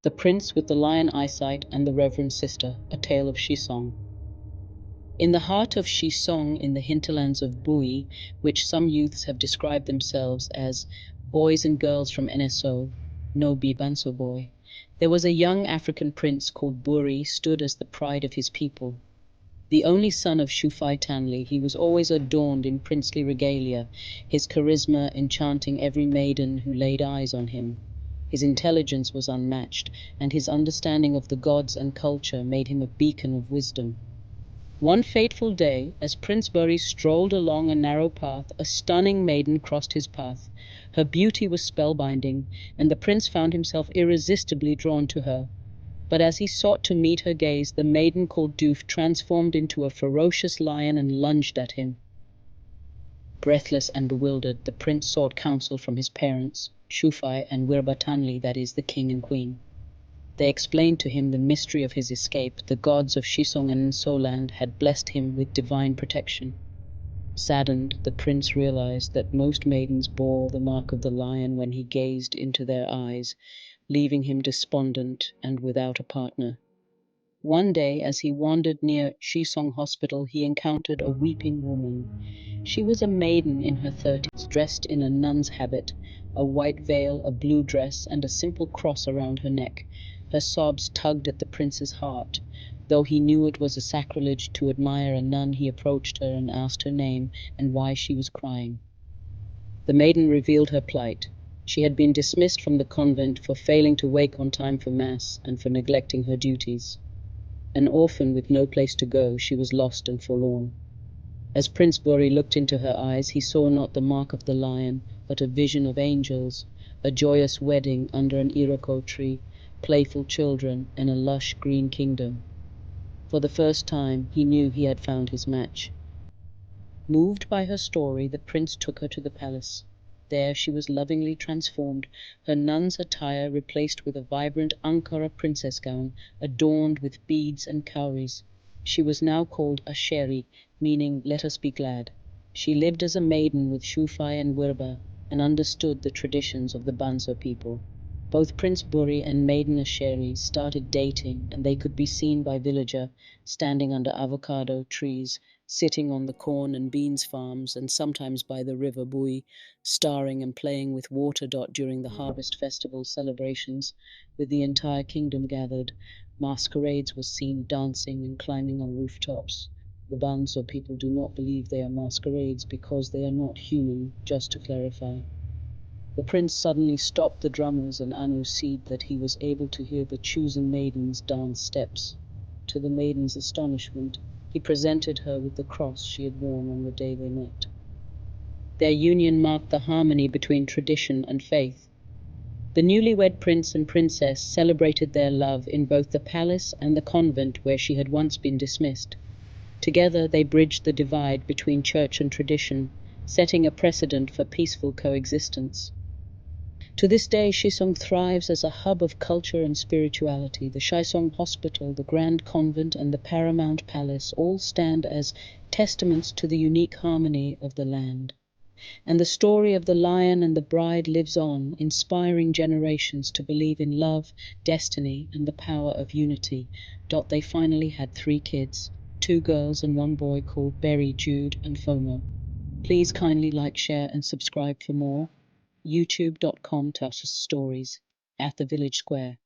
The Prince with the Lion Eyesight and the Reverend Sister, a tale of Shisong. In the heart of Shisong, in the hinterlands of Bui, which some youths have described themselves as boys and girls from NSO, no Bibanso boy, there was a young African prince called Buri, stood as the pride of his people. The only son of Shufai Tanli, he was always adorned in princely regalia, his charisma enchanting every maiden who laid eyes on him. His intelligence was unmatched, and his understanding of the gods and culture made him a beacon of wisdom. One fateful day, as Prince Buri strolled along a narrow path, a stunning maiden crossed his path. Her beauty was spellbinding, and the prince found himself irresistibly drawn to her. But as he sought to meet her gaze, the maiden called Doof transformed into a ferocious lion and lunged at him. Breathless and bewildered, the prince sought counsel from his parents, Shufai and Wirbatanli, that is, the king and queen. They explained to him the mystery of his escape. The gods of Shisong and Nsoland had blessed him with divine protection. Saddened, the prince realized that most maidens bore the mark of the lion when he gazed into their eyes, leaving him despondent and without a partner. One day, as he wandered near Shisong Hospital, he encountered a weeping woman. She was a maiden in her 30s, dressed in a nun's habit, a white veil, a blue dress, and a simple cross around her neck. Her sobs tugged at the prince's heart. Though he knew it was a sacrilege to admire a nun, he approached her and asked her name and why she was crying. The maiden revealed her plight. She had been dismissed from the convent for failing to wake on time for mass and for neglecting her duties. An orphan with no place to go, she was lost and forlorn. As Prince Buri looked into her eyes, he saw not the mark of the lion, but a vision of angels, a joyous wedding under an iroko tree, playful children, and a lush green kingdom. For the first time, he knew he had found his match. Moved by her story, the prince took her to the palace. There she was lovingly transformed, her nun's attire replaced with a vibrant Ankara princess gown, adorned with beads and cowries. She was now called Asheri, meaning "let us be glad." She lived as a maiden with Shufai and Wirba, and understood the traditions of the Banso people. Both Prince Buri and Maiden Asheri started dating, and they could be seen by villager, standing under avocado trees, sitting on the corn and beans farms, and sometimes by the river Bui, starring and playing with water dot during the harvest festival celebrations. With the entire kingdom gathered, masquerades were seen dancing and climbing on rooftops. The Banso people do not believe they are masquerades because they are not human, just to clarify. The prince suddenly stopped the drummers, and Anu said that he was able to hear the chosen maidens dance steps. To the maiden's astonishment, he presented her with the cross she had worn on the day they met. Their union marked the harmony between tradition and faith. The newlywed prince and princess celebrated their love in both the palace and the convent where she had once been dismissed. Together they bridged the divide between church and tradition, setting a precedent for peaceful coexistence. To this day, Shisong thrives as a hub of culture and spirituality. The Shisong Hospital, the Grand Convent, and the Paramount Palace all stand as testaments to the unique harmony of the land. And the story of the lion and the bride lives on, inspiring generations to believe in love, destiny, and the power of unity. They finally had 3 kids, 2 girls and 1 boy, called Berry, Jude, and Fomo. Please kindly like, share, and subscribe for more. youtube.com/stories at the village square.